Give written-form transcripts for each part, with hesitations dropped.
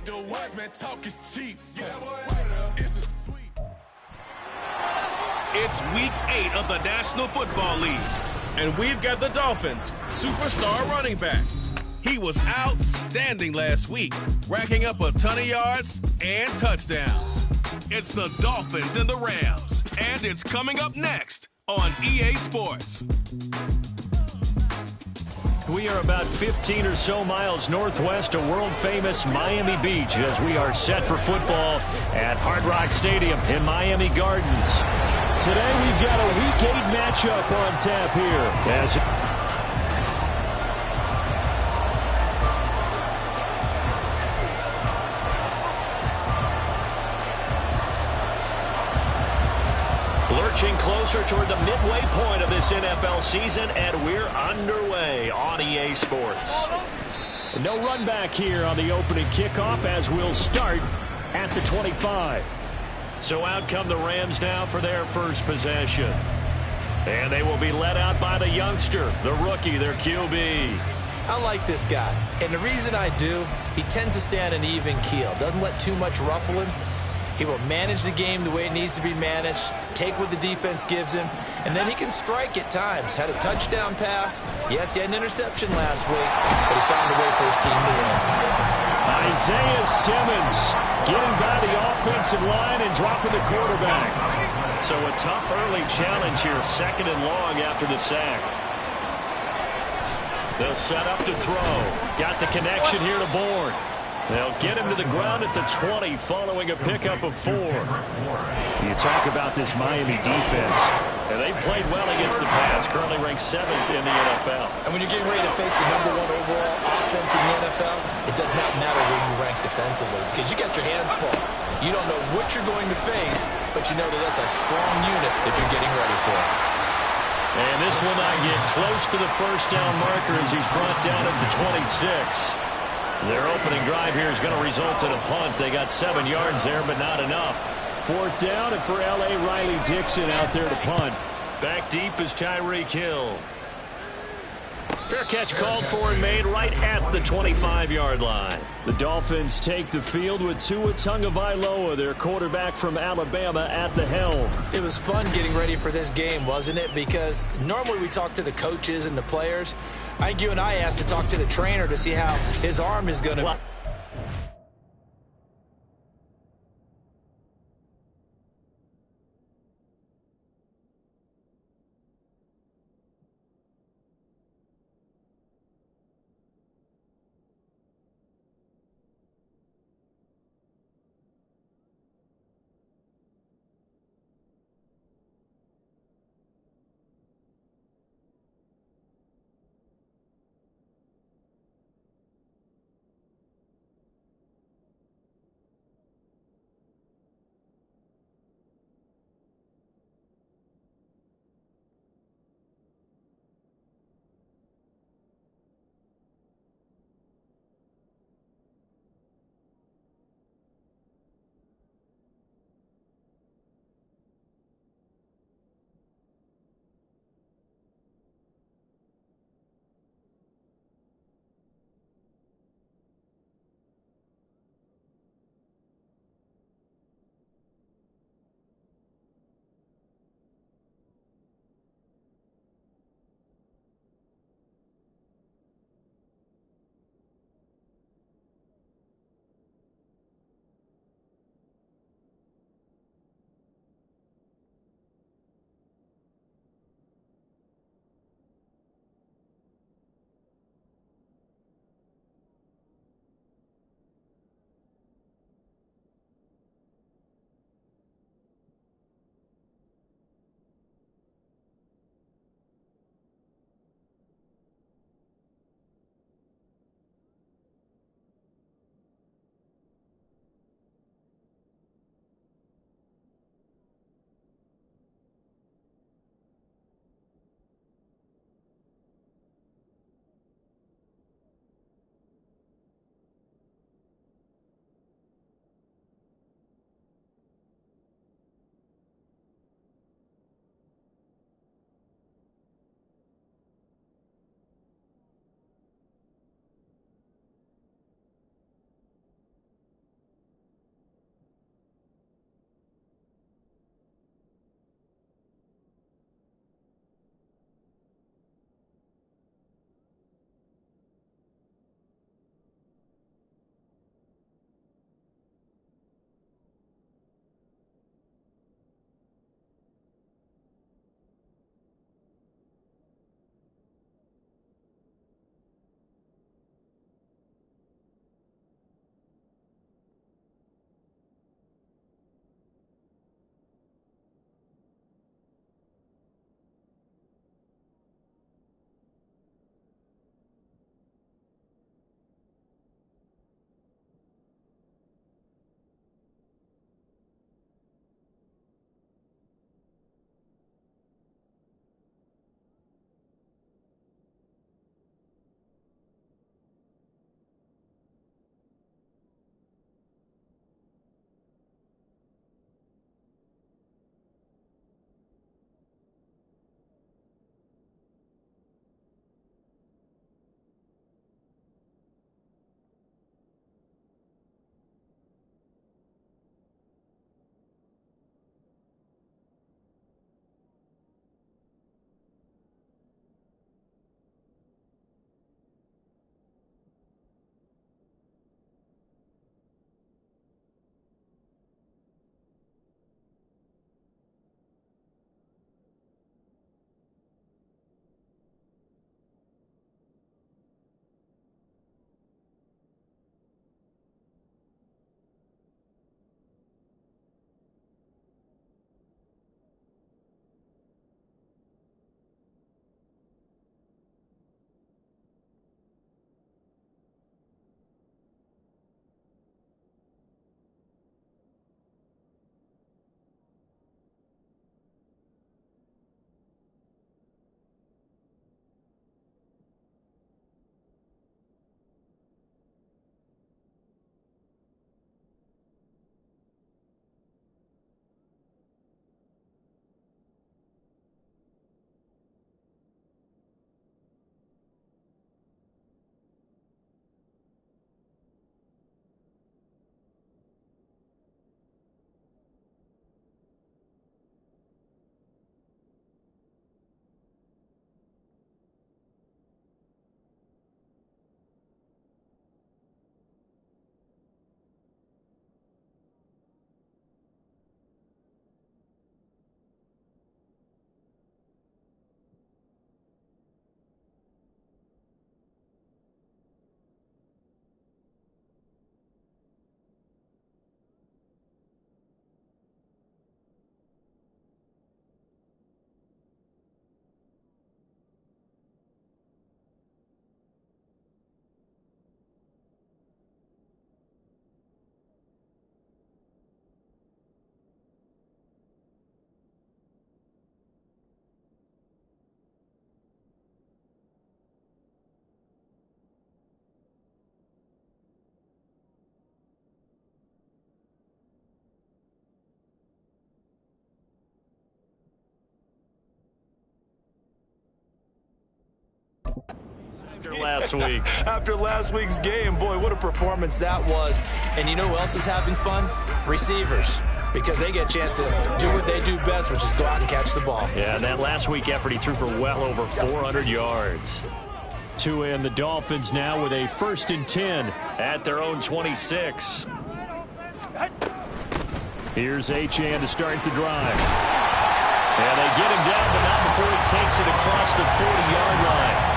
ain't the ones, man, talk is cheap. It's week 8 of the National Football League. And we've got the Dolphins' superstar running back. He was outstanding last week, racking up a ton of yards and touchdowns. It's the Dolphins and the Rams, and it's coming up next on EA Sports. We are about 15 or so miles northwest of world-famous Miami Beach as we are set for football at Hard Rock Stadium in Miami Gardens. Today we've got a Week 8 matchup on tap here. Lurching closer toward the midway point of this NFL season, and we're underway on EA Sports. No run back here on the opening kickoff as we'll start at the 25. So out come the Rams now for their first possession. And they will be led out by the youngster, the rookie, their QB. I like this guy, and the reason I do, he tends to stay on an even keel, doesn't let too much ruffle him. He will manage the game the way it needs to be managed, take what the defense gives him, and then he can strike at times. Had a touchdown pass. Yes, he had an interception last week, but he found a way for his team to win. Isaiah Simmons getting by the offensive line and dropping the quarterback. So a tough early challenge here, 2nd and long after the sack. They'll set up to throw. Got the connection here to Bourne. They'll get him to the ground at the 20 following a pickup of 4. You talk about this Miami defense. And they've played well against the pass, currently ranked 7th in the NFL. And when you're getting ready to face the #1 overall offense in the NFL, it does not matter where you rank defensively because you got your hands full. You don't know what you're going to face, but you know that that's a strong unit that you're getting ready for. And this will not get close to the first down marker as he's brought down at the 26. Their opening drive here is going to result in a punt. They got 7 yards there, but not enough. 4th down, and for L.A., Riley Dixon out there to punt. Back deep is Tyreek Hill. Fair catch called for and made right at the 25-yard line. The Dolphins take the field with Tua Tagovailoa, their quarterback from Alabama, at the helm. It was fun getting ready for this game, wasn't it? Because normally we talk to the coaches and the players. I think you and I asked to talk to the trainer to see how his arm is going to... After last week. After last week's game, boy, what a performance that was. And you know who else is having fun? Receivers. Because they get a chance to do what they do best, which is go out and catch the ball. Yeah, and that last week effort, he threw for well over 400 yards. Tua and the Dolphins now with a 1st and 10 at their own 26. Here's Achane to start the drive. And they get him down, but not before he takes it across the 40-yard line.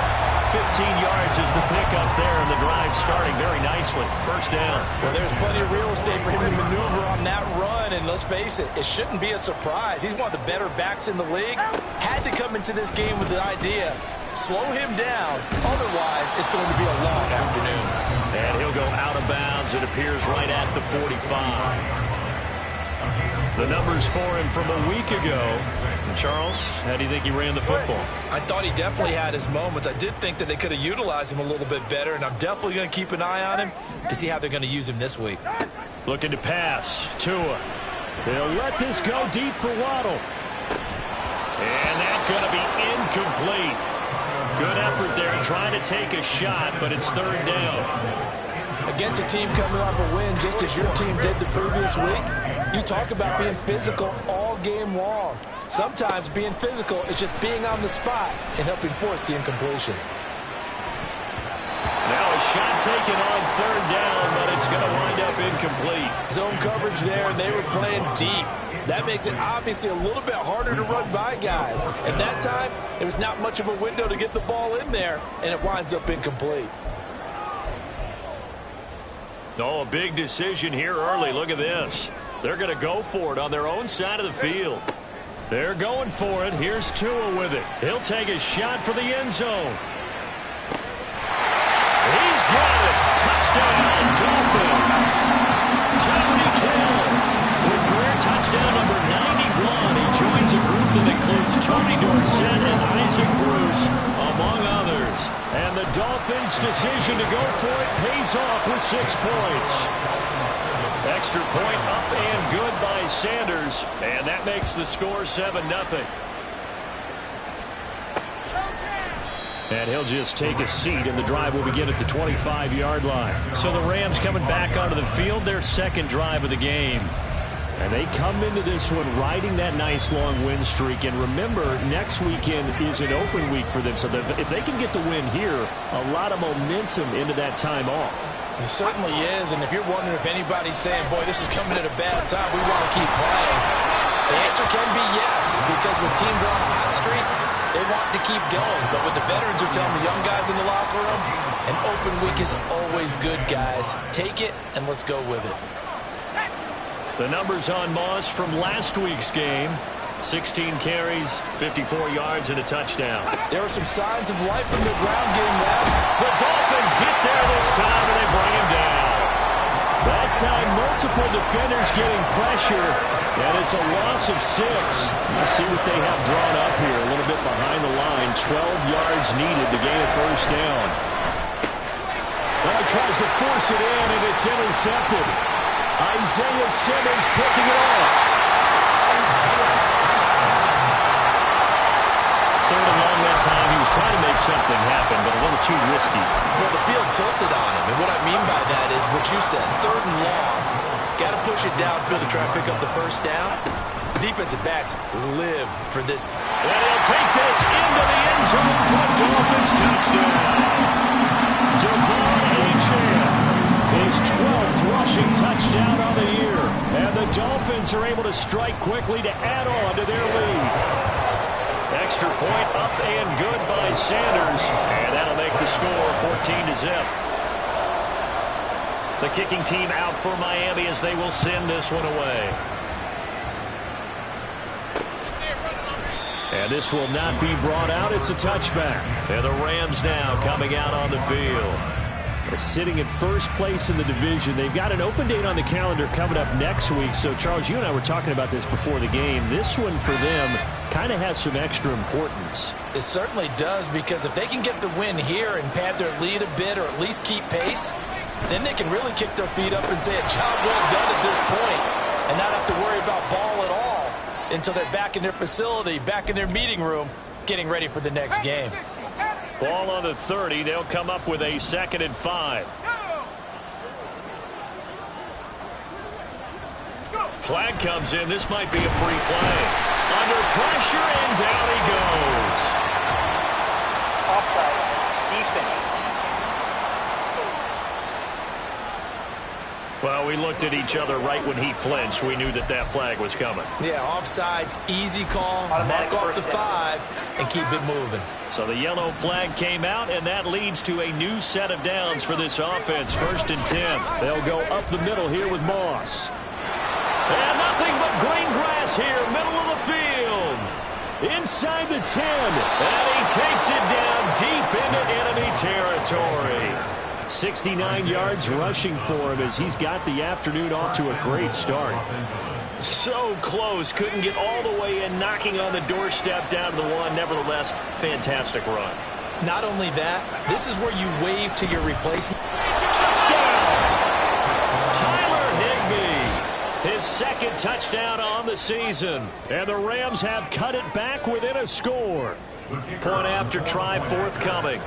15 yards is the pickup there, and the drive starting very nicely. 1st down. Well, there's plenty of real estate for him to maneuver on that run, and let's face it, it shouldn't be a surprise. He's one of the better backs in the league. Had to come into this game with the idea, slow him down, otherwise it's going to be a long afternoon. And he'll go out of bounds, it appears, right at the 45. The numbers for him from a week ago. Charles, how do you think he ran the football? I thought he definitely had his moments. I did think that they could have utilized him a little bit better, and I'm definitely going to keep an eye on him to see how they're going to use him this week. Looking to pass. Tua. They'll let this go deep for Waddle. And that's going to be incomplete. Good effort there trying to take a shot, but it's 3rd down. Against a team coming off a win just as your team did the previous week, you talk about being physical all game long. Sometimes being physical is just being on the spot and helping force the incompletion. Now a shot taken on 3rd down, but it's going to wind up incomplete. Zone coverage there, and they were playing deep. That makes it obviously a little bit harder to run by guys. At that time, there was not much of a window to get the ball in there, and it winds up incomplete. Oh, a big decision here early. Look at this. They're going to go for it on their own side of the field. They're going for it. Here's Tua with it. He'll take a shot for the end zone. He's got it. Touchdown, Dolphins. Tyreek Hill with career touchdown number 91. He joins a group that includes Tony Dorsett and Isaac Bruce, among others. And the Dolphins' decision to go for it pays off with 6 points. Extra point up and good by Sanders, and that makes the score 7-0. And he'll just take a seat, and the drive will begin at the 25-yard line. So the Rams coming back onto the field, their 2nd drive of the game. And they come into this one riding that nice long win streak. And remember, next weekend is an open week for them. So if they can get the win here, a lot of momentum into that time off. It certainly is, and if you're wondering if anybody's saying, boy, this is coming at a bad time, we want to keep playing, the answer can be yes, because when teams are on a hot streak, they want to keep going. But what the veterans are telling the young guys in the locker room, an open week is always good, guys. Take it, and let's go with it. The numbers on Moss from last week's game. 16 carries, 54 yards, and a touchdown. There are some signs of life in the ground game last. The Dolphins get there this time, and they bring him down. That time, multiple defenders getting pressure, and it's a loss of 6. Let's see what they have drawn up here. A little bit behind the line. 12 yards needed to gain a 1st down. Well, he tries to force it in, and it's intercepted. Isaiah Simmons picking it off. 3rd and long that time. He was trying to make something happen, but a little too risky. Well, the field tilted on him, and what I mean by that is what you said, 3rd and long. Got to push it downfield to try and pick up the 1st down. Defensive backs live for this. And he'll take this into the end zone for the Dolphins touchdown. Devon Achane, his 12th rushing touchdown on the year. And the Dolphins are able to strike quickly to add on to their lead. Extra point up and good by Sanders, and that'll make the score 14-0. The kicking team out for Miami as they will send this one away. And this will not be brought out. It's a touchback. And the Rams now coming out on the field. Sitting in 1st place in the division. They've got an open date on the calendar coming up next week. So, Charles, you and I were talking about this before the game. This one for them kind of has some extra importance. It certainly does, because if they can get the win here and pad their lead a bit or at least keep pace, then they can really kick their feet up and say a job well done at this point and not have to worry about ball at all until they're back in their facility, back in their meeting room, getting ready for the next game. Ball on the 30. They'll come up with a 2nd and 5. Flag comes in. This might be a free play. Under pressure, and down he goes. Offside. Defense. Well, we looked at each other right when he flinched. We knew that that flag was coming. Yeah, offsides, easy call, mark off the 5, and keep it moving. So the yellow flag came out, and that leads to a new set of downs for this offense. 1st and 10. They'll go up the middle here with Moss. And nothing but green grass here, middle of the field. Inside the 10. And he takes it down deep into enemy territory. 69 yards rushing for him as he's got the afternoon off to a great start. So close. Couldn't get all the way in, knocking on the doorstep down to the 1. Nevertheless, fantastic run. Not only that, this is where you wave to your replacement. Touchdown! Tyler Higbee. His 2nd touchdown on the season. And the Rams have cut it back within a score. Point after try forthcoming.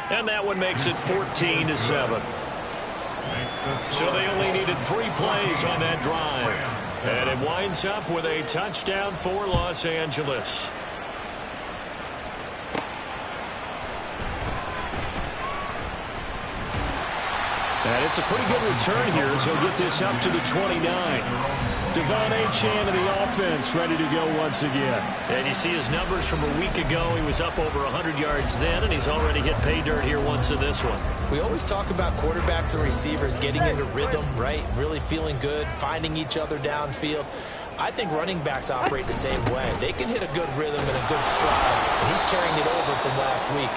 And that one makes it 14-7. So they only needed 3 plays on that drive. And it winds up with a touchdown for Los Angeles. And it's a pretty good return here as he'll get this up to the 29. Devon Achane in the offense ready to go once again. And you see his numbers from a week ago. He was up over 100 yards then, and he's already hit pay dirt here once in this one. We always talk about quarterbacks and receivers getting into rhythm, right? Really feeling good, finding each other downfield. I think running backs operate the same way. They can hit a good rhythm and a good stride, and he's carrying it over from last week.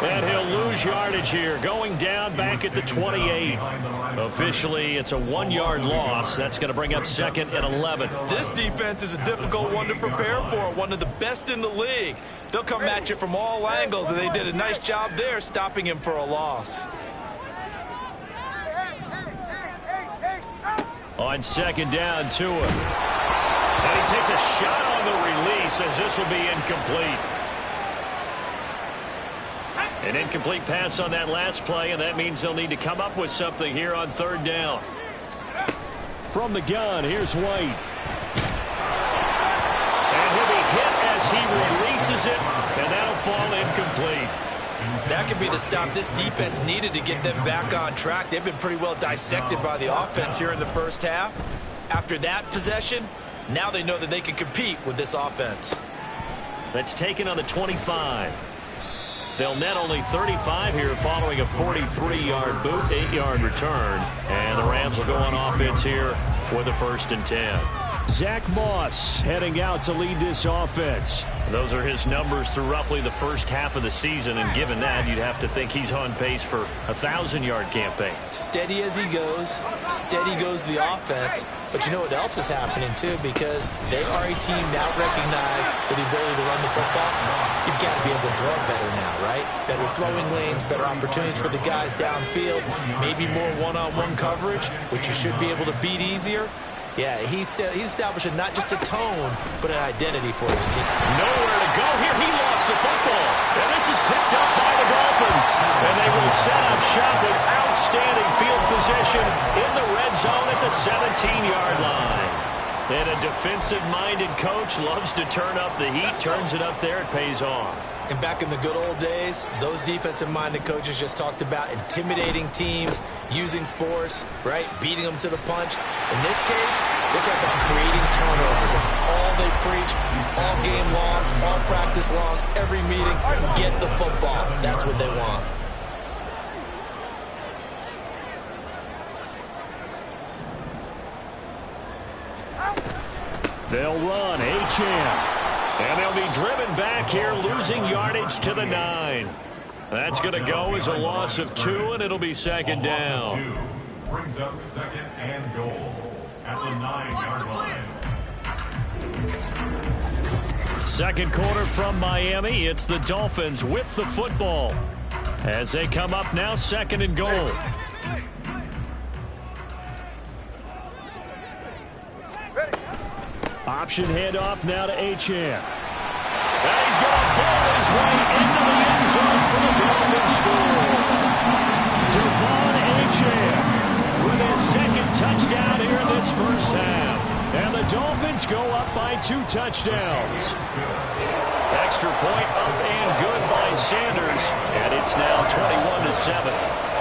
And he'll lose yardage here, going down back at the 28. Officially, it's a 1-yard loss. That's going to bring up 2nd and 11. This defense is a difficult one to prepare for, one of the best in the league. They'll come at you from all angles, and they did a nice job there stopping him for a loss. On 2nd down, Tua. And he takes a shot on the release as this will be incomplete. An incomplete pass on that last play, and that means they'll need to come up with something here on 3rd down. From the gun, here's White. And he'll be hit as he releases it, and that'll fall incomplete. That could be the stop this defense needed to get them back on track. They've been pretty well dissected by the offense here in the first half. After that possession, now they know that they can compete with this offense. That's taken on the 25. They'll net only 35 here following a 43-yard boot, 8-yard return. And the Rams will go on offense here with a 1st and 10. Zach Moss heading out to lead this offense. Those are his numbers through roughly the first half of the season, and given that, you'd have to think he's on pace for a 1,000-yard campaign. Steady as he goes, steady goes the offense. But you know what else is happening, too, because they are a team now recognized with the ability to run the football. You've got to be able to throw it better now, right? Better throwing lanes, better opportunities for the guys downfield, maybe more one-on-one coverage, which you should be able to beat easier. Yeah, he's establishing not just a tone, but an identity for his team. Nowhere to go here. He lost the football. And this is picked up by the Dolphins. And they will set up shop with outstanding field position in the red zone at the 17-yard line. And a defensive-minded coach loves to turn up the heat, turns it up there, it pays off. And back in the good old days, those defensive-minded coaches just talked about intimidating teams, using force, right, beating them to the punch. In this case, they're talking about creating turnovers. That's all they preach, all game long, all practice long, every meeting. Get the football. That's what they want. They'll run, Achane. And they'll be driven back here, losing yardage to the 9. That's going to go as a loss of 2, and it'll be 2nd down. Brings up 2nd and goal at the 9-yard line. Second quarter from Miami. It's the Dolphins with the football as they come up now 2nd and goal. Option handoff now to Achane. And he's going to pull his way into the end zone for the Dolphins score. Devon Achane with his second touchdown here in this first half. And the Dolphins go up by 2 touchdowns. Extra point up and good by Sanders. And it's now 21-7.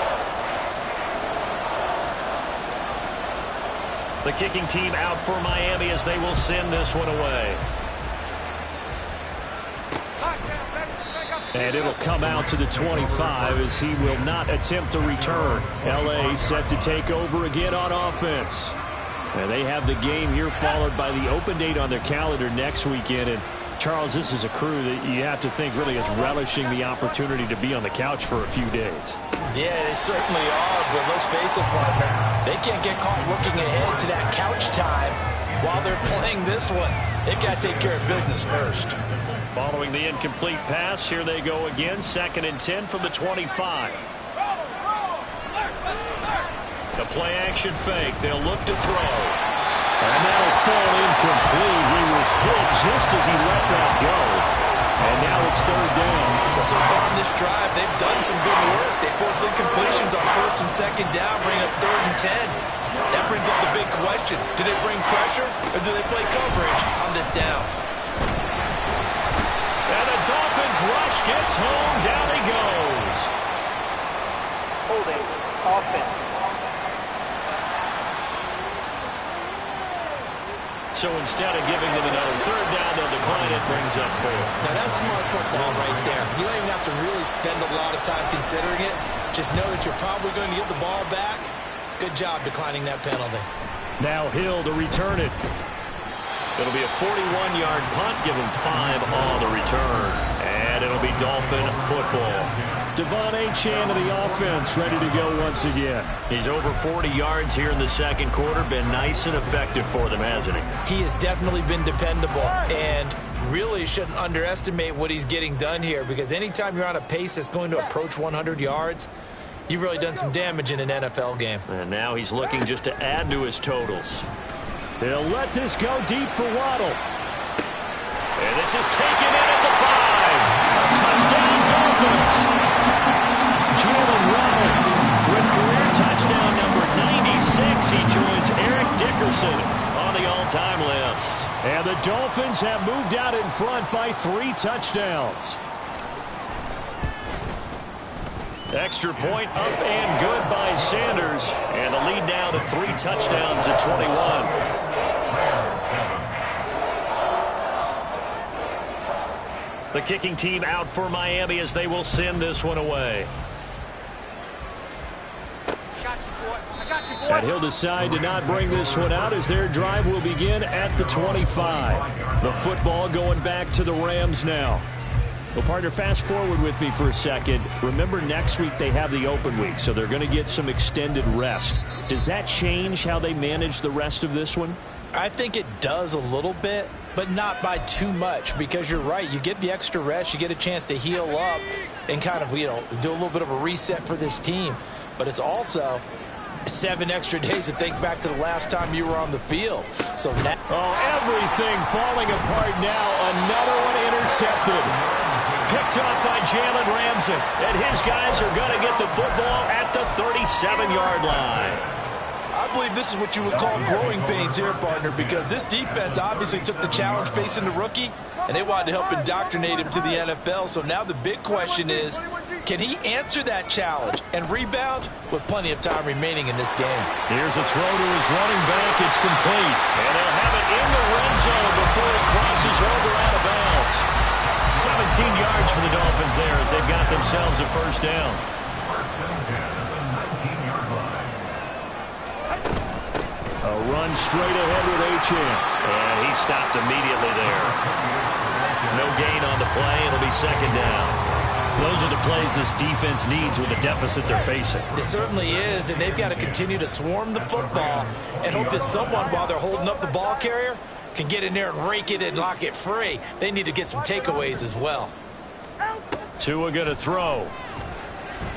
The kicking team out for Miami as they will send this one away. And it'll come out to the 25 as he will not attempt to return. L.A. set to take over again on offense. And they have the game here followed by the open date on their calendar next weekend. And Charles, this is a crew that you have to think really is relishing the opportunity to be on the couch for a few days. Yeah, they certainly are, but let's face it, partner. They can't get caught looking ahead to that couch time while they're playing this one. They've got to take care of business first. Following the incomplete pass, here they go again. 2nd and 10 from the 25. The play action fake. They'll look to throw. And that'll fall incomplete. He was hit just as he let that go. And now it's 3rd down. Well, so far on this drive, they've done some good work. They force incompletions on 1st and 2nd down, bring up 3rd and 10. That brings up the big question. Do they bring pressure or do they play coverage on this down? And the Dolphins rush gets home. Down he goes. Holding offense. So instead of giving them another 3rd down, they'll decline it, brings up 4. Now that's smart football right there. You don't even have to really spend a lot of time considering it. Just know that you're probably going to get the ball back. Good job declining that penalty. Now Hill to return it. It'll be a 41-yard punt, give him 5 on the return. And it'll be Dolphin football. Devon Achane of the offense ready to go once again. He's over 40 yards here in the 2nd quarter. Been nice and effective for them, hasn't he? He has definitely been dependable and really shouldn't underestimate what he's getting done here, because anytime you're on a pace that's going to approach 100 yards, you've really done some damage in an NFL game. And now he's looking just to add to his totals. He'll let this go deep for Waddle. And this is taken in at the 5. Touchdown, Dolphins. Jalen Waddle with career touchdown number 96. He joins Eric Dickerson on the all-time list. And the Dolphins have moved out in front by 3 touchdowns. Extra point up and good by Sanders. And the lead now to 3 touchdowns at 21. The kicking team out for Miami as they will send this one away. And he'll decide to not bring this one out as their drive will begin at the 25. The football going back to the Rams now. Well, partner, fast forward with me for a second. Remember, next week they have the open week, so they're going to get some extended rest. Does that change how they manage the rest of this one? I think it does a little bit, but not by too much, because you're right. You get the extra rest. You get a chance to heal up and kind of, do a little bit of a reset for this team. But it's also 7 extra days to think back to the last time you were on the field. So now, everything falling apart now. Another one intercepted. Picked up by Jalen Ramsey. And his guys are going to get the football at the 37-yard line. I believe this is what you would call growing pains here, partner, because this defense obviously took the challenge facing the rookie, and they wanted to help indoctrinate him to the NFL. So now the big question is, can he answer that challenge and rebound with plenty of time remaining in this game? Here's a throw to his running back. It's complete. And they'll have it in the red zone before it crosses over out of bounds. 17 yards for the Dolphins there as they've got themselves a 1st down. A run straight ahead with Achane. And he stopped immediately there. No gain on the play. It'll be 2nd down. Those are the plays this defense needs with the deficit they're facing. It certainly is, and they've got to continue to swarm the football and hope that someone, while they're holding up the ball carrier, can get in there and rake it and lock it free. They need to get some takeaways as well. Tua going to throw.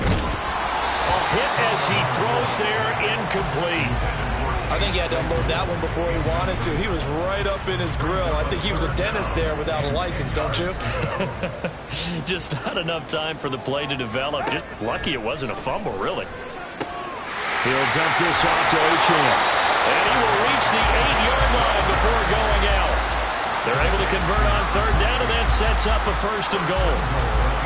A hit as he throws there, incomplete. I think he had to unload that one before he wanted to. He was right up in his grill. I think he was a dentist there without a license, don't you? Just not enough time for the play to develop. Just lucky it wasn't a fumble, really. He'll dump this off to Achane. And he will reach the 8-yard line before going out. They're able to convert on third down, and that sets up a first and goal.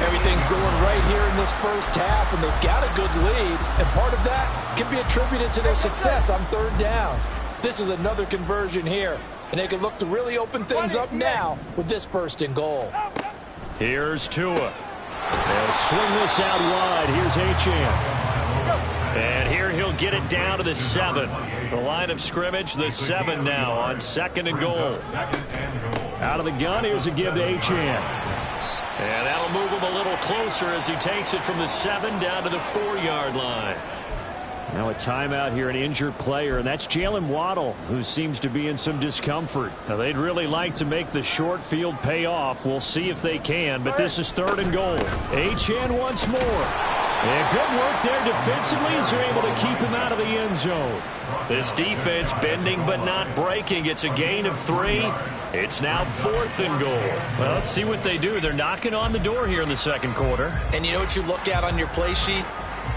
Everything's going right here in this first half, and they've got a good lead. And part of that can be attributed to their success on third downs. This is another conversion here, and they can look to really open things up now with this first and goal. Here's Tua. They'll swing this out wide. Here's Achane. And here he'll get it down to the 7. The line of scrimmage, the 7 now on second and goal. Out of the gun, here's a give to Achane. And that'll move him a little closer as he takes it from the 7 down to the 4-yard line. Now a timeout here, an injured player, and that's Jalen Waddle, who seems to be in some discomfort. Now they'd really like to make the short field pay off. We'll see if they can, but this is third and goal. Achane once more. And good work there defensively as they're able to keep him out of the end zone. This defense bending but not breaking. It's a gain of 3. It's now 4th and goal. Well, let's see what they do. They're knocking on the door here in the second quarter. And you know what you look at on your play sheet?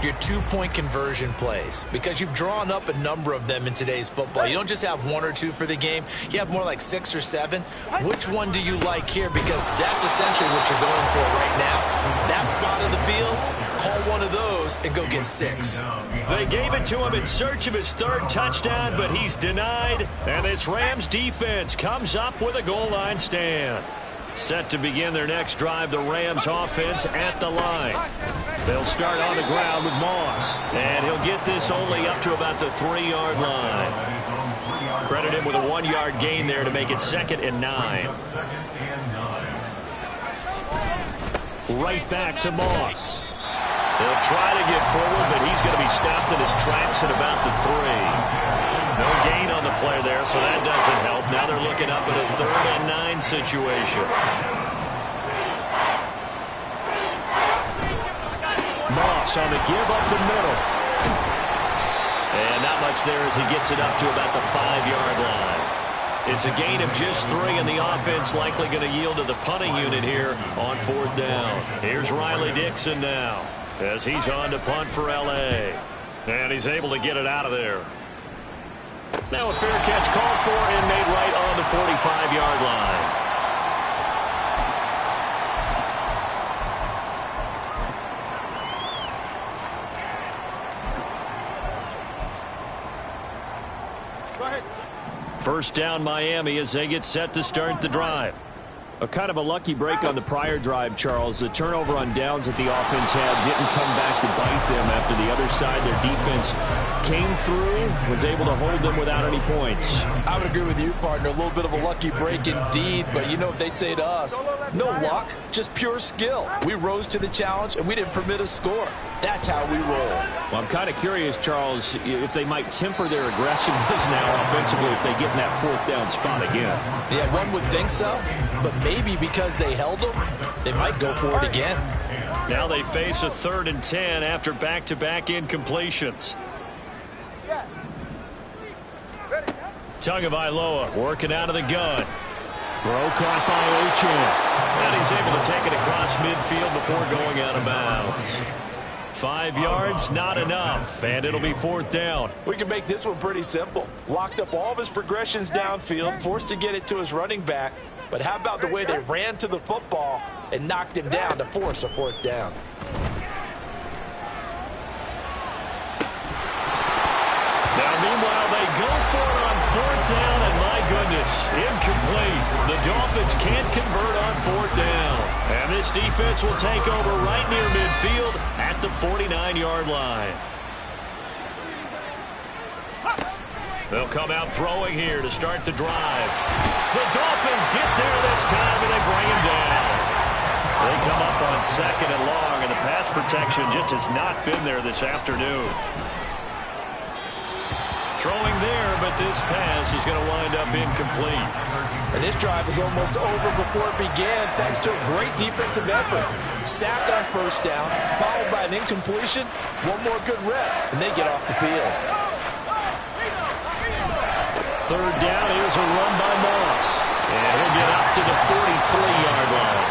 Your 2-point conversion plays, because you've drawn up a number of them in today's football. You don't just have 1 or 2 for the game. You have more like 6 or 7. Which one do you like here? Because that's essentially what you're going for right now. That spot of the field, call one of those and go get 6. They gave it to him in search of his 3rd touchdown, but he's denied. And this Rams defense comes up with a goal line stand. Set to begin their next drive, the Rams offense at the line. They'll start on the ground with Moss. And he'll get this only up to about the 3-yard line. Credit him with a 1-yard gain there to make it 2nd and 9. Right back to Moss. He'll try to get forward, but he's going to be stopped in his tracks at about the 3. No gain on the play there, so that doesn't help. Now they're looking up at a 3rd and 9 situation. Moss on the give up the middle. And not much there as he gets it up to about the 5-yard line. It's a gain of just 3, and the offense likely going to yield to the punting unit here on 4th down. Here's Riley Dixon now as he's on to punt for L.A. And he's able to get it out of there. Now a fair catch called for and made right on the 45-yard line. First down Miami as they get set to start the drive. A kind of a lucky break on the prior drive, Charles. The turnover on downs that the offense had didn't come back to bite them after the other side. Their defense came through, was able to hold them without any points. I would agree with you, partner. A little bit of a lucky break indeed, but you know what they'd say to us? No luck, just pure skill. We rose to the challenge, and we didn't permit a score. That's how we roll. Well, I'm kind of curious, Charles, if they might temper their aggressiveness now offensively if they get in that 4th down spot again. Yeah, one would think so, but maybe because they held them, they might go for it again. Now they face a 3rd and 10 after back-to-back incompletions. Tagovailoa working out of the gun. Throw caught by Achane. And he's able to take it across midfield before going out of bounds. 5 yards, not enough, and it'll be 4th down. We can make this one pretty simple. Locked up all of his progressions downfield, forced to get it to his running back. But how about the way they ran to the football and knocked him down to force a 4th down? Now, meanwhile, they go for it on 4th down, and my goodness, incomplete. The Dolphins can't convert on 4th down. And this defense will take over right near midfield at the 49-yard line. They'll come out throwing here to start the drive. The Dolphins get there this time, and they bring him down. They come up on 2nd and long, and the pass protection just has not been there this afternoon. Throwing there, but this pass is going to wind up incomplete. And this drive is almost over before it began thanks to a great defensive effort. Sack on 1st down, followed by an incompletion, one more good rep, and they get off the field. third down. Here's a run by Moss. And he'll get up to the 43-yard line.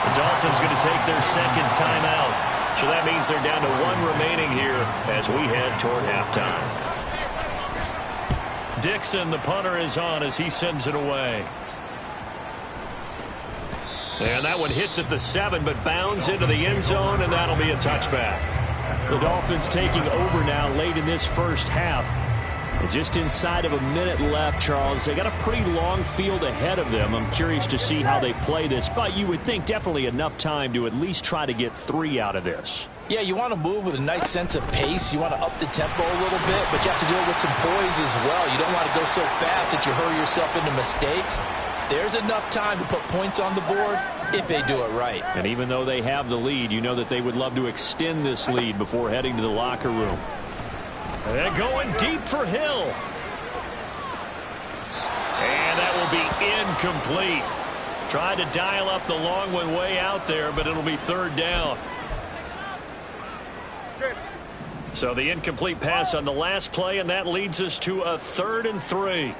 The Dolphins going to take their second timeout. So that means they're down to one remaining here as we head toward halftime. Dixon, the punter, is on as he sends it away. And that one hits at the 7, but bounds into the end zone, and that'll be a touchback. The Dolphins taking over now late in this first half. And just inside of a minute left, Charles. They got a pretty long field ahead of them. I'm curious to see how they play this, but you would think definitely enough time to at least try to get 3 out of this. Yeah, you want to move with a nice sense of pace. You want to up the tempo a little bit, but you have to do it with some poise as well. You don't want to go so fast that you hurry yourself into mistakes. There's enough time to put points on the board if they do it right. And even though they have the lead, you know that they would love to extend this lead before heading to the locker room. And going deep for Hill. And that will be incomplete. Tried to dial up the long one way out there, but it'll be third down. So the incomplete pass on the last play, and that leads us to a 3rd and 3.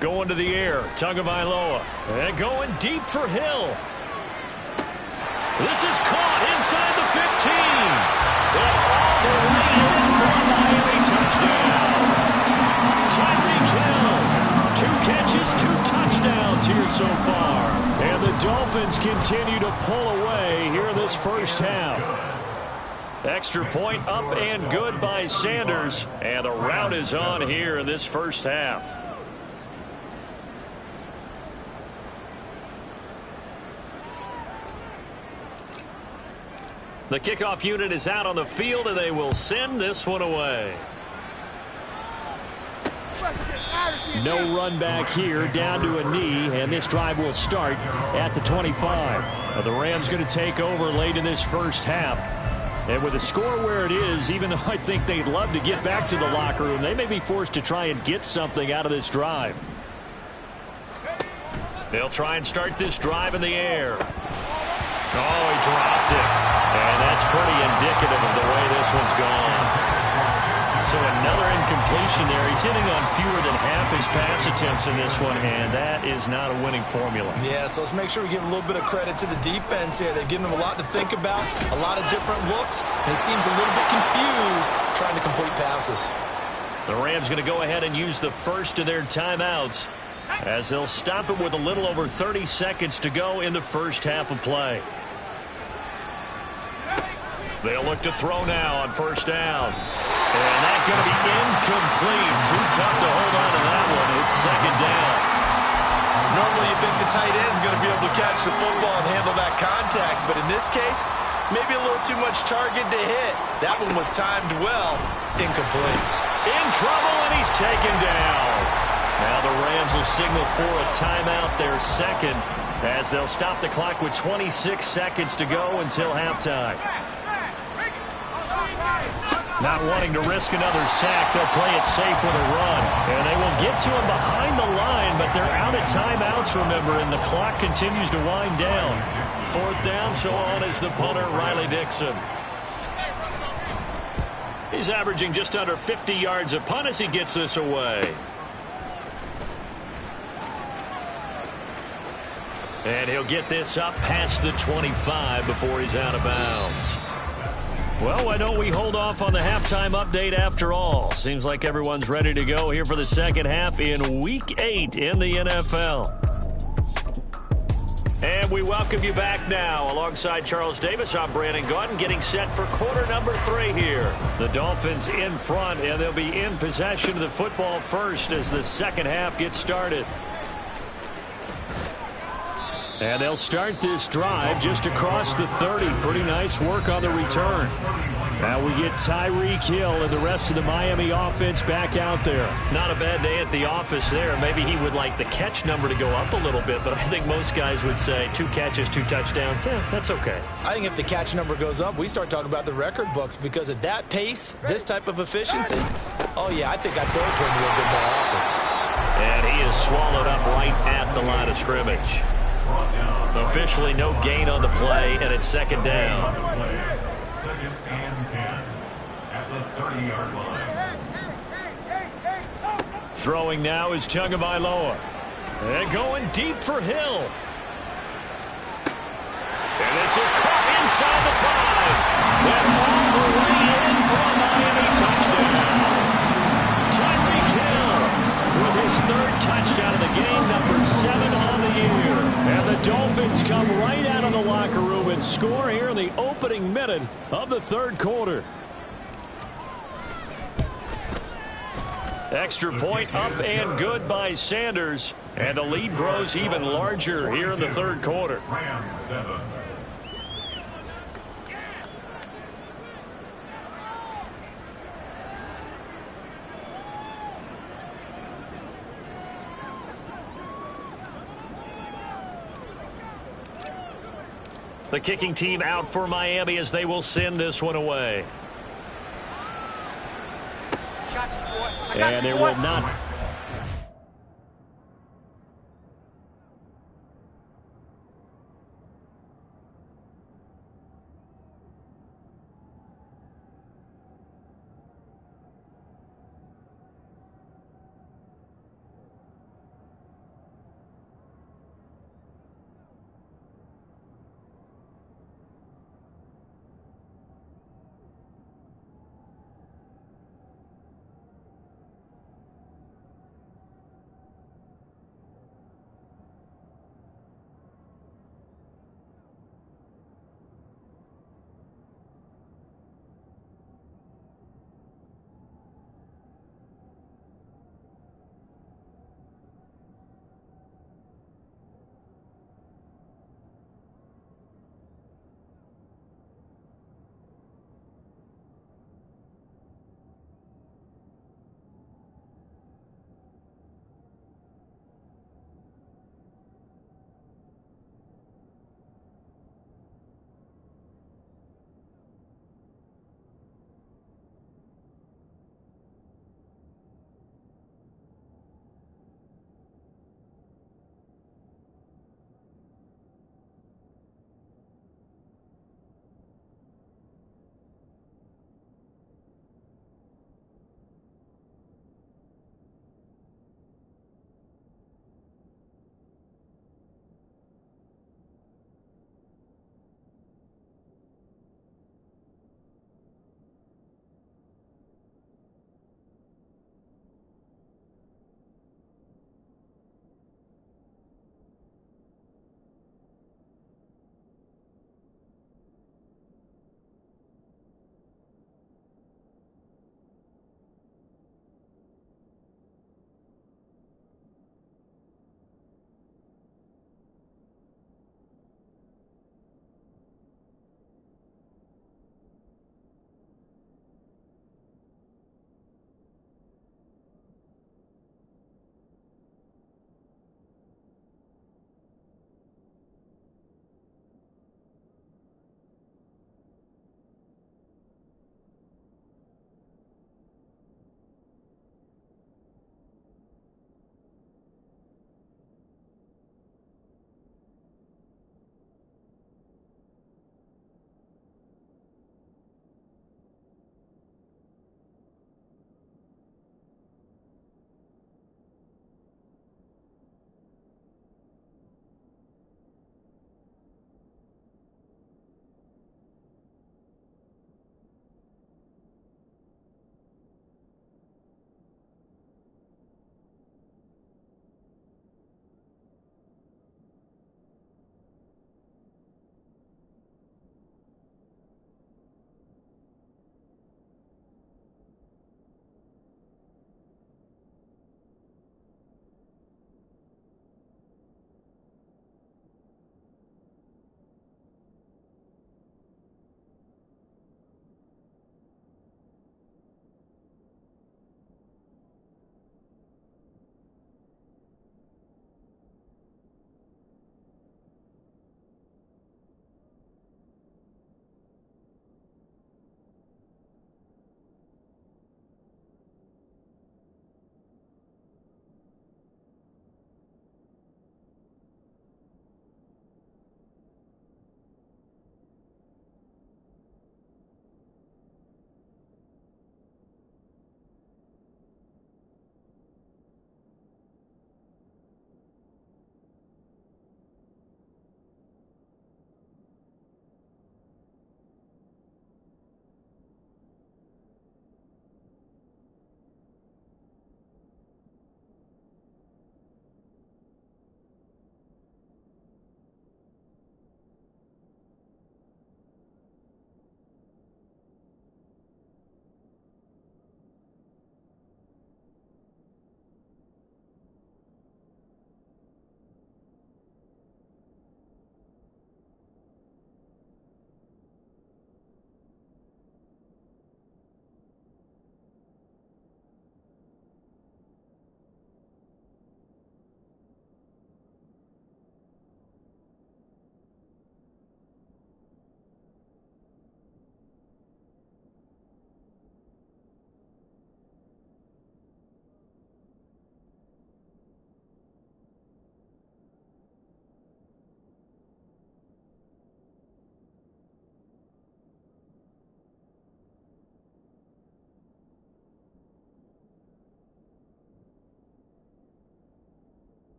Going to the air, Tagovailoa. And going deep for Hill. This is caught inside the 15. And all the way in for a Miami touchdown. Tyreek Hill, 2 catches, 2 touchdowns here so far. And the Dolphins continue to pull away here this first half. Extra point up and good by Sanders. And the rout is on here in this first half. The kickoff unit is out on the field, and they will send this one away. No run back here, down to a knee, and this drive will start at the 25. The Rams going to take over late in this first half. And with the score where it is, even though I think they'd love to get back to the locker room, they may be forced to try and get something out of this drive. They'll try and start this drive in the air. Oh, he dropped it. And that's pretty indicative of the way this one's gone. So another incompletion there. He's hitting on fewer than half his pass attempts in this one, and that is not a winning formula. Yeah, so let's make sure we give a little bit of credit to the defense here. They've given them a lot to think about, a lot of different looks, and he seems a little bit confused trying to complete passes. The Rams going to go ahead and use the first of their timeouts as they'll stop it with a little over 30 seconds to go in the first half of play. They'll look to throw now on first down. And that's going to be incomplete. Too tough to hold on to that one. It's second down. Normally you think the tight end's going to be able to catch the football and handle that contact, but in this case, maybe a little too much target to hit. That one was timed well. Incomplete. In trouble, and he's taken down. Now the Rams will signal for a timeout, their second, as they'll stop the clock with 26 seconds to go until halftime. Not wanting to risk another sack, they'll play it safe with a run. And they will get to him behind the line, but they're out of timeouts, remember, and the clock continues to wind down. Fourth down, so on is the punter, Riley Dixon. He's averaging just under 50 yards a punt as he gets this away. And he'll get this up past the 25 before he's out of bounds. Well, why don't we hold off on the halftime update after all? Seems like everyone's ready to go here for the second half in Week 8 in the NFL. And we welcome you back now. Alongside Charles Davis, I'm Brandon Gaudin, getting set for quarter number 3 here. The Dolphins in front, and they'll be in possession of the football first as the second half gets started. And they'll start this drive just across the 30. Pretty nice work on the return. Now we get Tyreek Hill and the rest of the Miami offense back out there. Not a bad day at the office there. Maybe he would like the catch number to go up a little bit, but I think most guys would say 2 catches, 2 touchdowns. Yeah, that's okay. I think if the catch number goes up, we start talking about the record books, because at that pace, this type of efficiency, oh yeah, I think I'd throw it to him a little bit more often. And he is swallowed up right at the line of scrimmage. Officially no gain on the play, and it's second down. Second and 10 at the 30-yard line. Throwing now is Tagovailoa. And going deep for Hill. And this is caught inside the 5. And all the way in for a Miami touchdown. Tyreek Hill with his 3rd touchdown of the game, number 7 on the year. And the Dolphins come right out of the locker room and score here in the opening minute of the 3rd quarter. Extra point up and good by Sanders. And the lead grows even larger here in the 3rd quarter. Rams 7. The kicking team out for Miami as they will send this one away. And it will not.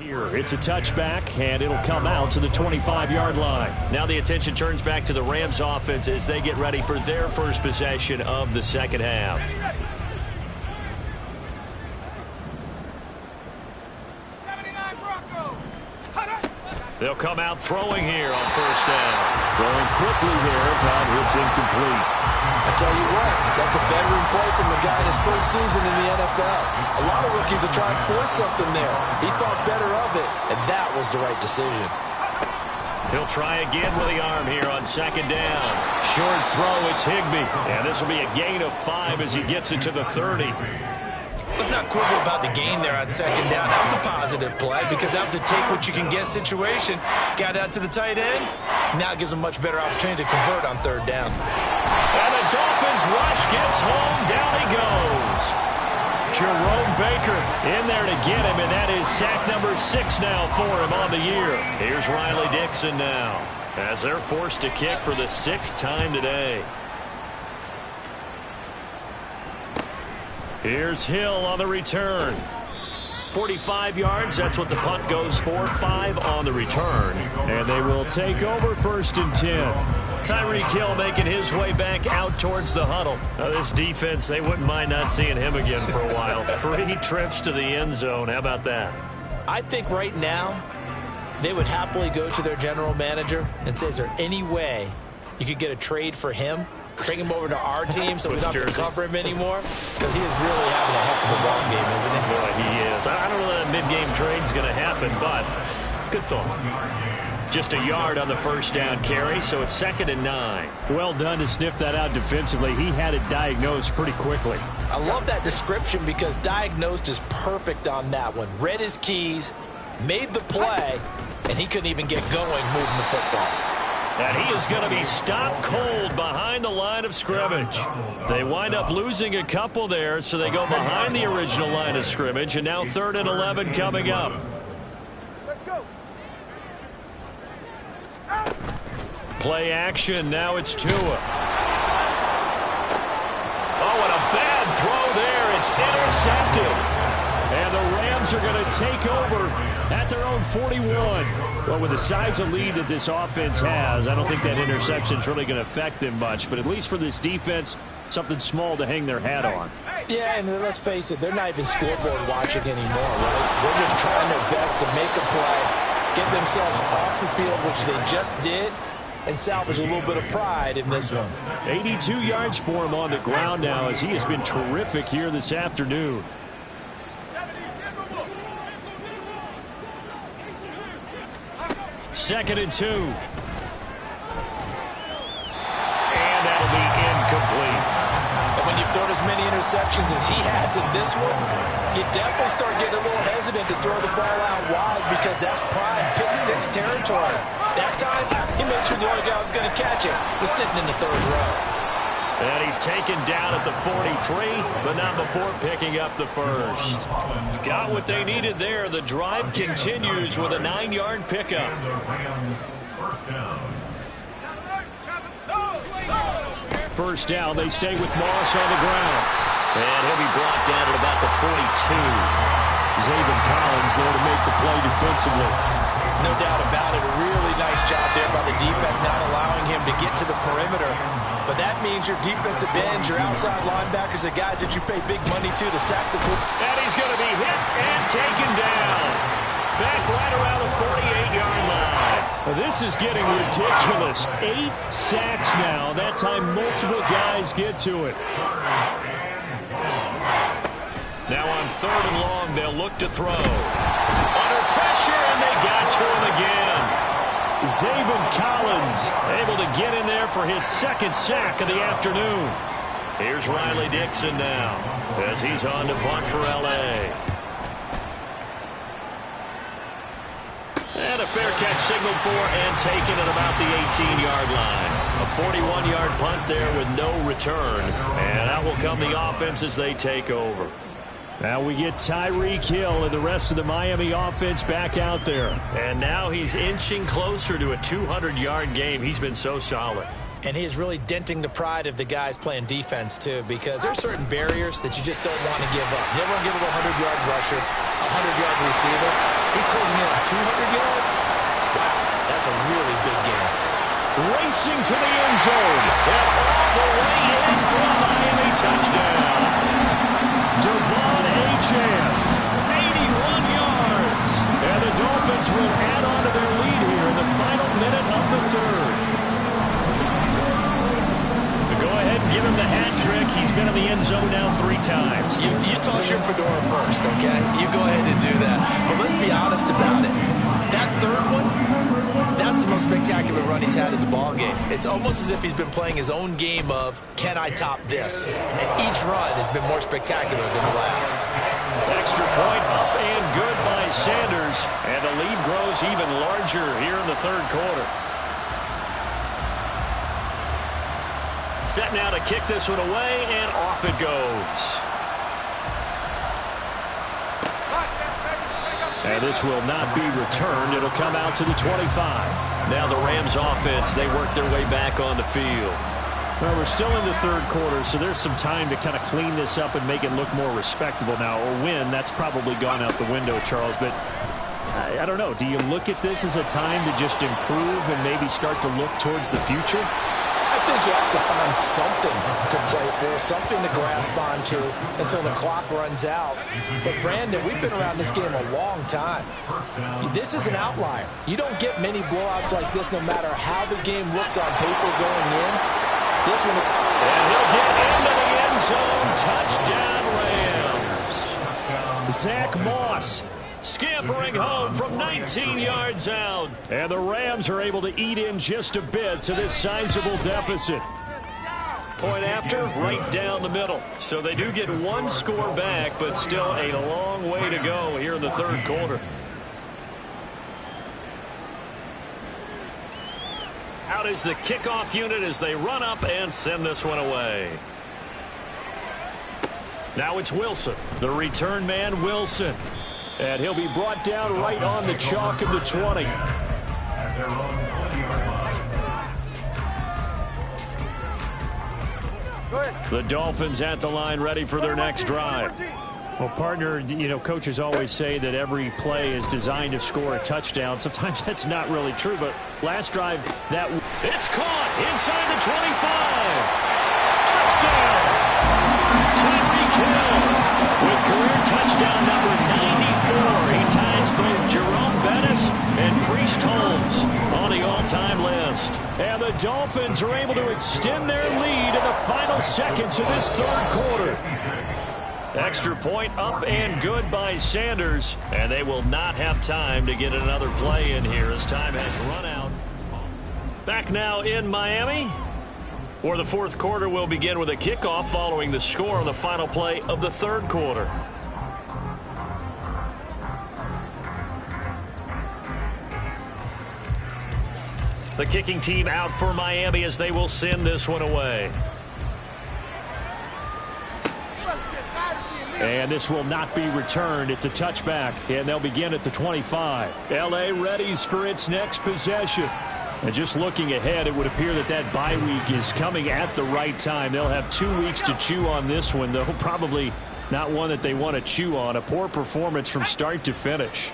Here, it's a touchback, and it'll come out to the 25-yard line. Now the attention turns back to the Rams offense as they get ready for their first possession of the second half. They'll come out throwing here on first down. Throwing quickly there, but it's incomplete. I tell you what, that's a veteran play from the guy in his first season in the NFL. A lot of rookies are trying to force something there. He thought better of it, and that was the right decision. He'll try again with the arm here on second down. Short throw, it's Higbee. And this will be a gain of 5 as he gets it to the 30. Let's not quibble about the gain there on second down. That was a positive play because that was a take-what-you-can-get situation. Got out to the tight end. Now it gives him a much better opportunity to convert on third down. And the Dolphins rush gets home. Down he goes. Jerome Baker in there to get him, and that is sack number 6 now for him on the year. Here's Riley Dixon now as they're forced to kick for the 6th time today. Here's Hill on the return. 45 yards, that's what the punt goes for. 5 on the return. And they will take over 1st and 10. Tyreek Hill making his way back out towards the huddle. Now this defense, they wouldn't mind not seeing him again for a while. 3 trips to the end zone. How about that? I think right now they would happily go to their general manager and say, is there any way you could get a trade for him? Bring him over to our team so we don't have to cover him anymore? Because he is really having a heck of a ball game, isn't he? Boy, he is. I don't know that mid-game trade's going to happen, but good thought. Just a yard on the first down carry, so it's 2nd and 9. Well done to sniff that out defensively. He had it diagnosed pretty quickly. I love that description because diagnosed is perfect on that one. Read his keys, made the play, and he couldn't even get going moving the football. And he is going to be stopped cold behind the line of scrimmage. They wind up losing a couple there, so they go behind the original line of scrimmage, and now 3rd and 11 coming up. Let's go. Play action, now it's Tua. Oh, and a bad throw there. It's intercepted. And the Rams are going to take over at their own 41. Well, with the size of lead that this offense has, I don't think that interception is really going to affect them much. But at least for this defense, something small to hang their hat on. Yeah, and let's face it, they're not even scoreboard watching anymore, right? They're just trying their best to make a play, get themselves off the field, which they just did, and salvage a little bit of pride in this one. 82 yards for him on the ground now as he has been terrific here this afternoon. 2nd and 2. And that'll be incomplete. And when you've thrown as many interceptions as he has in this one, you definitely start getting a little hesitant to throw the ball out wide because that's prime pick-6 territory. That time, he made sure the only guy who was going to catch it was sitting in the 3rd row. And he's taken down at the 43, but not before picking up the first. Got what they needed there. The drive continues with a 9-yard pickup. First down, they stay with Moss on the ground. And he'll be brought down at about the 42. Zaven Collins there to make the play defensively. No doubt about it. A really nice job there by the defense, not allowing him to get to the perimeter. But that means your defensive ends, your outside linebackers, the guys that you pay big money to sack the football. And he's going to be hit and taken down. Back right around the 48-yard line. Well, this is getting ridiculous. 8 sacks now. That time multiple guys get to it. Now on 3rd and long, they'll look to throw. Under pressure, and they got to him again. Zaven Collins able to get in there for his 2nd sack of the afternoon. Here's Riley Dixon now as he's on to punt for L.A. And a fair catch signaled for and taken at about the 18-yard line. A 41-yard punt there with no return. And out will come the offense as they take over. Now we get Tyreek Hill and the rest of the Miami offense back out there. And now he's inching closer to a 200-yard game. He's been so solid. And he is really denting the pride of the guys playing defense, too, because there are certain barriers that you just don't want to give up. You never want to give up a 100-yard rusher, a 100-yard receiver. He's closing in on 200 yards. Wow, that's a really big game. Racing to the end zone. And all the way in for a Miami touchdown. Devon Achane, 81 yards. And the Dolphins will add on to their lead here in the final minute of the third. Go ahead and give him the hat trick. He's been in the end zone now 3 times. You toss your fedora first, okay? You go ahead and do that. But let's be honest about it. That third one, that's the most spectacular run he's had in the ballgame. It's almost as if he's been playing his own game of, can I top this? And each run has been more spectacular than the last. Extra point up and good by Sanders. And the lead grows even larger here in the third quarter. Set now to kick this one away, and off it goes. And this will not be returned. It'll come out to the 25. Now the Rams offense, they work their way back on the field. Well, we're still in the third quarter, so there's some time to kind of clean this up and make it look more respectable now. A win, that's probably gone out the window, Charles, but I don't know. Do you look at this as a time to just improve and maybe start to look towards the future? I think you have to find something to play for, something to grasp onto until the clock runs out. But, Brandon, we've been around this game a long time. This is an outlier. You don't get many blowouts like this no matter how the game looks on paper going in. This one... And he'll get into the end zone. Touchdown, Rams. Zach Moss scampering home from 19 yards out. And the Rams are able to eat in just a bit to this sizable deficit. Point after, right down the middle. So they do get one score back, but still a long way to go here in the third quarter. Out is the kickoff unit as they run up and send this one away. Now it's Wilson, the return man, Wilson. And he'll be brought down right on the chalk of the 20. The Dolphins at the line ready for their next drive. Well, partner, you know, coaches always say that every play is designed to score a touchdown. Sometimes that's not really true, but last drive, that... It's caught inside the 25. Touchdown! Tyreek Hill with career touchdown number 94. He ties both Jerome Bettis and Priest Holmes on the all-time list. And the Dolphins are able to extend their lead in the final seconds of this third quarter. Extra point up and good by Sanders. And they will not have time to get another play in here as time has run out. Back now in Miami, where the fourth quarter will begin with a kickoff following the score on the final play of the third quarter. The kicking team out for Miami as they will send this one away. And this will not be returned. It's a touchback, and they'll begin at the 25. L.A. readies for its next possession. And just looking ahead, it would appear that that bye week is coming at the right time. They'll have 2 weeks to chew on this one, though probably not one that they want to chew on. A poor performance from start to finish.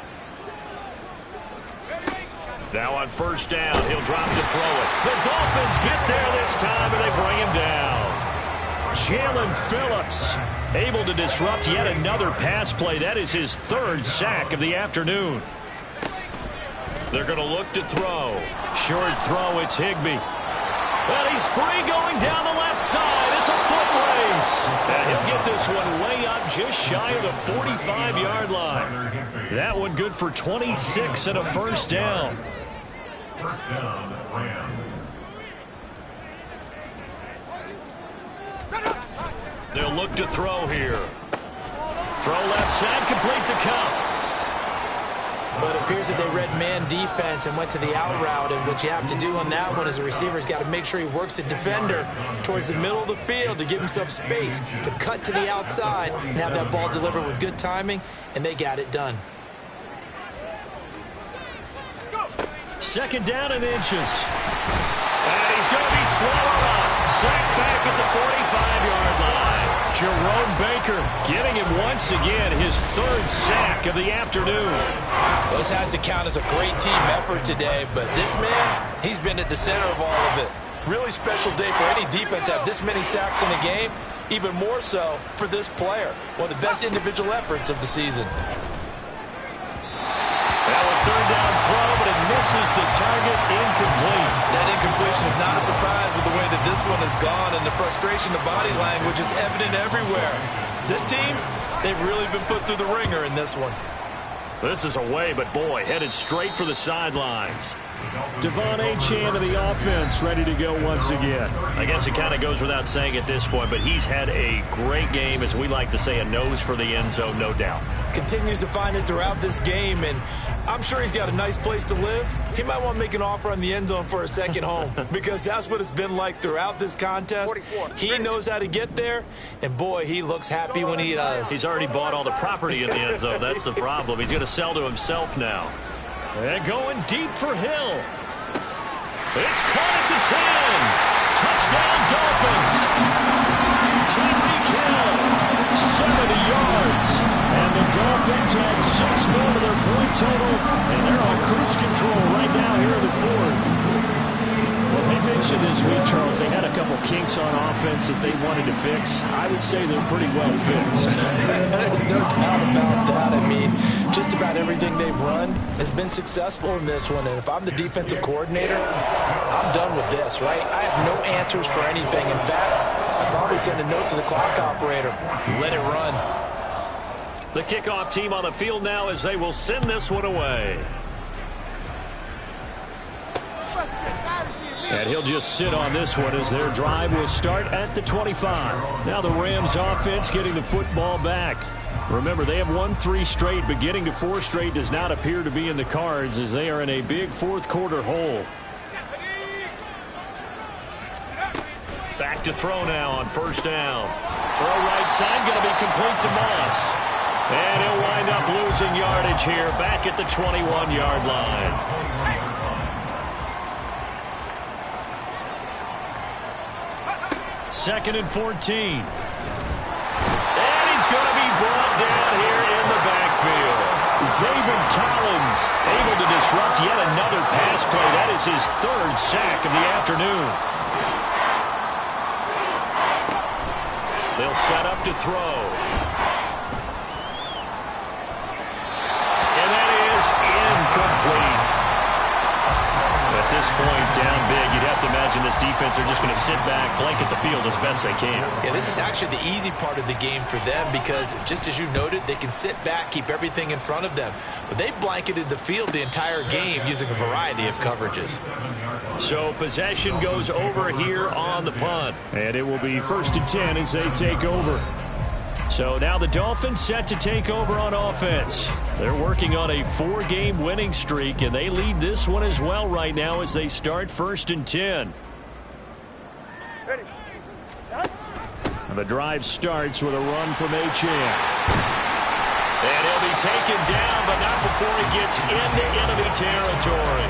Now on first down, he'll drop to throw it. The Dolphins get there this time, and they bring him down. Jalen Phillips able to disrupt yet another pass play. That is his third sack of the afternoon. They're going to look to throw. Short throw, it's Higbee. And he's free going down the left side. It's a foot race. And he'll get this one way up just shy of the 45-yard line. That one good for 26 and a first down. First down, Rams. They'll look to throw here. Throw left side, complete to Cup. But it appears that they read man defense and went to the out route, and what you have to do on that one is the receiver's got to make sure he works the defender towards the middle of the field to give himself space to cut to the outside and have that ball delivered with good timing, and they got it done. Second down and inches. And he's going to be swallowed up. Sacked back at the 45-yard line. Jerome Baker getting him once again his third sack of the afternoon. This has to count as a great team effort today, but this man, he's been at the center of all of it. Really special day for any defense to have this many sacks in a game, even more so for this player. One of the best individual efforts of the season. Now a third down throw, but it misses the target, incomplete. That incompletion is not a surprise with the way that this one has gone, and the frustration, the body language is evident everywhere. This team, they've really been put through the ringer in this one. This is away, but boy, headed straight for the sidelines. Devon Achane of the offense ready to go once again. I guess it kind of goes without saying at this point, but he's had a great game, as we like to say, a nose for the end zone, no doubt. Continues to find it throughout this game, and I'm sure he's got a nice place to live. He might want to make an offer on the end zone for a second home because that's what it's been like throughout this contest. He knows how to get there, and boy, he looks happy when he does. He's already bought all the property in the end zone. That's the problem. He's going to sell to himself now. And going deep for Hill. It's caught at the 10. Touchdown, Dolphins. Tyreek Hill, 70 yards. And the Dolphins had 6 more to their point total, and they're on cruise control right now here in the fourth. Well, they mentioned this week, Charles, they had a couple kinks on offense that they wanted to fix. I would say they're pretty well fixed. There's no doubt about that. I mean, just about everything they've run has been successful in this one. And if I'm the defensive coordinator, I'm done with this, right? I have no answers for anything. In fact, I'd probably send a note to the clock operator. Let it run. The kickoff team on the field now as they will send this one away. And he'll just sit on this one as their drive will start at the 25. Now the Rams offense getting the football back. Remember, they have won 3 straight, but getting to 4 straight does not appear to be in the cards as they are in a big fourth quarter hole. Back to throw now on first down. Throw right side, going to be complete to Moss. And he'll wind up losing yardage here back at the 21-yard line. Second and 14. And he's going to be brought down here in the backfield. Zaven Collins able to disrupt yet another pass play. That is his 3rd sack of the afternoon. They'll set up to throw. And that is incomplete. At this point, down big, you'd have to imagine this defense are just going to sit back, blanket the field as best they can. Yeah, this is actually the easy part of the game for them because, just as you noted, they can sit back, keep everything in front of them. But they blanketed the field the entire game using a variety of coverages. So possession goes over here on the punt. And it will be 1st and 10 as they take over. So now the Dolphins set to take over on offense. They're working on a 4-game winning streak, and they lead this one as well right now as they start 1st and 10. The drive starts with a run from Achane. And he'll be taken down, but not before he gets into enemy territory.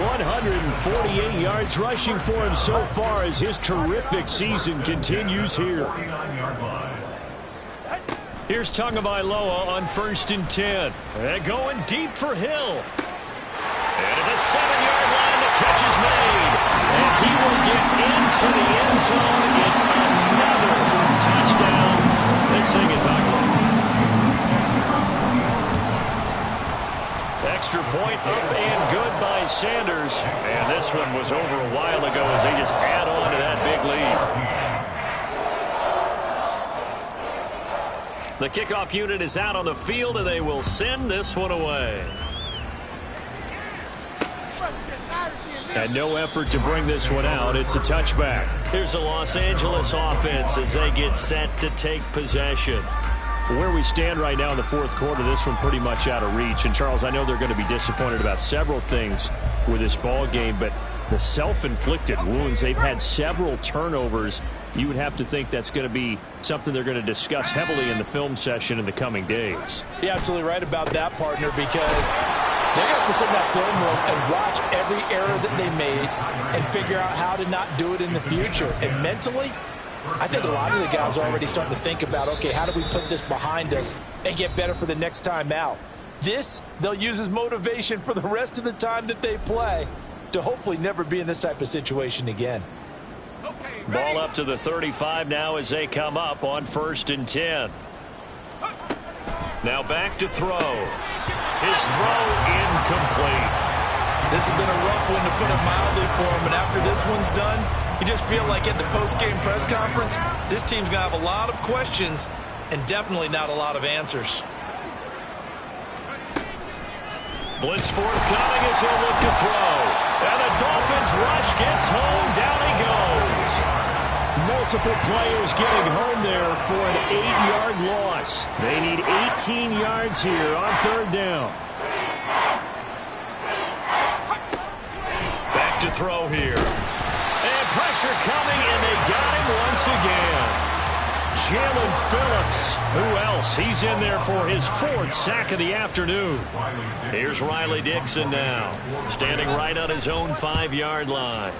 148 yards rushing for him so far as his terrific season continues here. Here's Tagovailoa on 1st and 10. And going deep for Hill. And at the 7-yard line, the catch is made. And he will get into the end zone. It's another touchdown. This thing is ugly. Extra point up and good by Sanders. And this one was over a while ago as they just add on to that big lead. The kickoff unit is out on the field, and they will send this one away. And no effort to bring this one out. It's a touchback. Here's the Los Angeles offense as they get set to take possession. Where we stand right now in the fourth quarter, this one pretty much out of reach. And, Charles, I know they're going to be disappointed about several things with this ball game, but the self-inflicted wounds, they've had several turnovers. You would have to think that's going to be something they're going to discuss heavily in the film session in the coming days. You're absolutely right about that, partner, because they're going to have to sit in that film room and watch every error that they made and figure out how to not do it in the future. And mentally, I think a lot of the guys are already starting to think about, okay, how do we put this behind us and get better for the next time out? This, they'll use as motivation for the rest of the time that they play to hopefully never be in this type of situation again. Ball up to the 35 now as they come up on 1st and 10. Now back to throw. His throw incomplete. This has been a rough one, to put it mildly, for him. And after this one's done, you just feel like at the post-game press conference, this team's going to have a lot of questions and definitely not a lot of answers. Blitz forthcoming as he'll look to throw. And the Dolphins rush gets home. Down he goes. Multiple players getting home there for an 8-yard loss. They need 18 yards here on 3rd down. Back to throw here. And pressure coming, and they got him once again. Jalen Phillips. Who else? He's in there for his 4th sack of the afternoon. Here's Riley Dixon now, standing right on his own 5-yard line.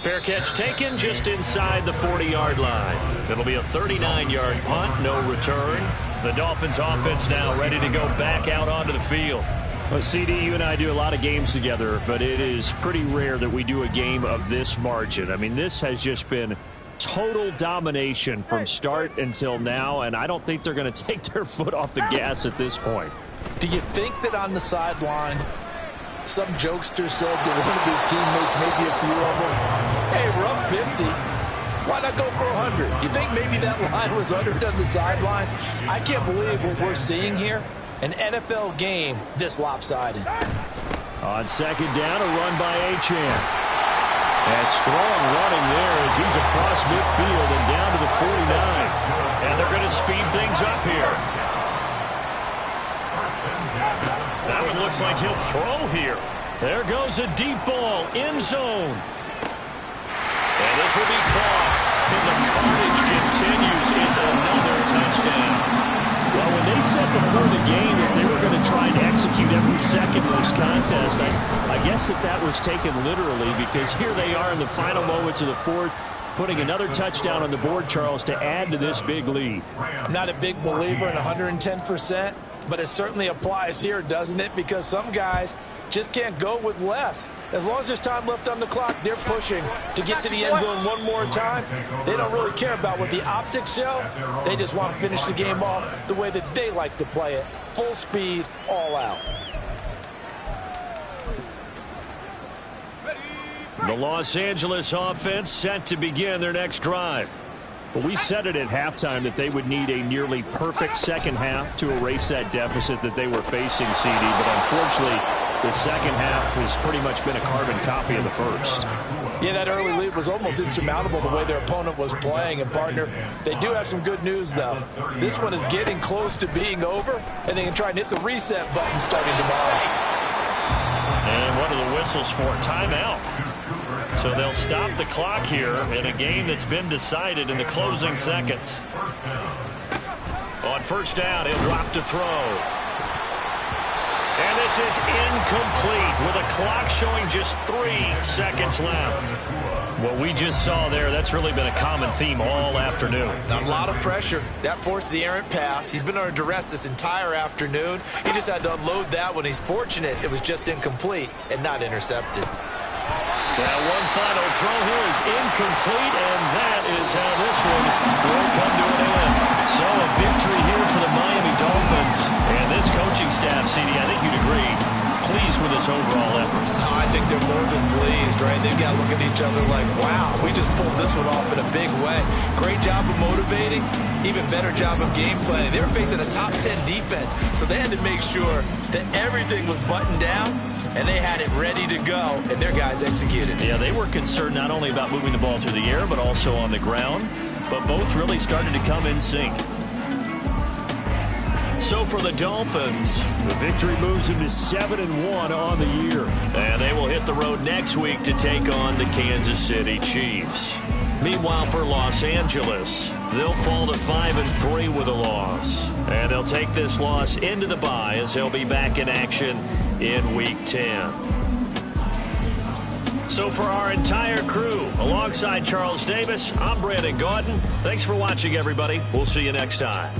Fair catch taken just inside the 40-yard line. It'll be a 39-yard punt, no return. The Dolphins offense now ready to go back out onto the field. Well, CD, you and I do a lot of games together, but it is pretty rare that we do a game of this margin. I mean, this has just been total domination from start until now, and I don't think they're going to take their foot off the gas at this point. Do you think that on the sideline, some jokester said to one of his teammates, maybe a few of them, hey, we're up 50. Why not go for 100? You think maybe that line was uttered on the sideline? I can't believe what we're seeing here. An NFL game this lopsided. On 2nd down, a run by Achane. And strong running there as he's across midfield and down to the 49. And they're going to speed things up here. That one looks like he'll throw here. There goes a deep ball, end zone. And this will be caught. And the carnage continues. It's another touchdown. Well, when they said before the game that they were going to try and execute every second of this contest, I guess that was taken literally, because here they are in the final moments of the 4th, putting another touchdown on the board, Charles, to add to this big lead. I'm not a big believer in 110%, but it certainly applies here, doesn't it? Because some guys just can't go with less. As long as there's time left on the clock, they're pushing to get to the end zone one more time. They don't really care about what the optics show. They just want to finish the game off the way that they like to play it. Full speed, all out. The Los Angeles offense set to begin their next drive. Well, we said it at halftime that they would need a nearly perfect second half to erase that deficit that they were facing, CD. But unfortunately, the second half has pretty much been a carbon copy of the first. Yeah, that early lead was almost insurmountable the way their opponent was playing. And, partner, they do have some good news, though. This one is getting close to being over, and they can try and hit the reset button starting tomorrow. And what are the whistles for? Timeout. So they'll stop the clock here in a game that's been decided in the closing seconds. On 1st down, he'll drop to throw. And this is incomplete with a clock showing just 3 seconds left. What we just saw there, that's really been a common theme all afternoon. A lot of pressure. That forced the errant pass. He's been under duress this entire afternoon. He just had to unload that one. He's fortunate it was just incomplete and not intercepted. Now one final throw here is incomplete, and that is how this one will come to an end. So a victory here for the Miami Dolphins. And this coaching staff, CD, I think you'd agree, pleased with this overall effort. I think they're more than pleased, right? They've got to look at each other like, wow, we just pulled this one off in a big way. Great job of motivating, even better job of game planning. They were facing a top 10 defense, so they had to make sure that everything was buttoned down, and they had it ready to go, and their guys executed. Yeah, they were concerned not only about moving the ball through the air, but also on the ground, but both really started to come in sync. So for the Dolphins, the victory moves them to 7-1 on the year. And they will hit the road next week to take on the Kansas City Chiefs. Meanwhile, for Los Angeles, they'll fall to 5-3 with a loss. And they'll take this loss into the bye as they'll be back in action in Week 10. So for our entire crew, alongside Charles Davis, I'm Brandon Gaudin. Thanks for watching, everybody. We'll see you next time.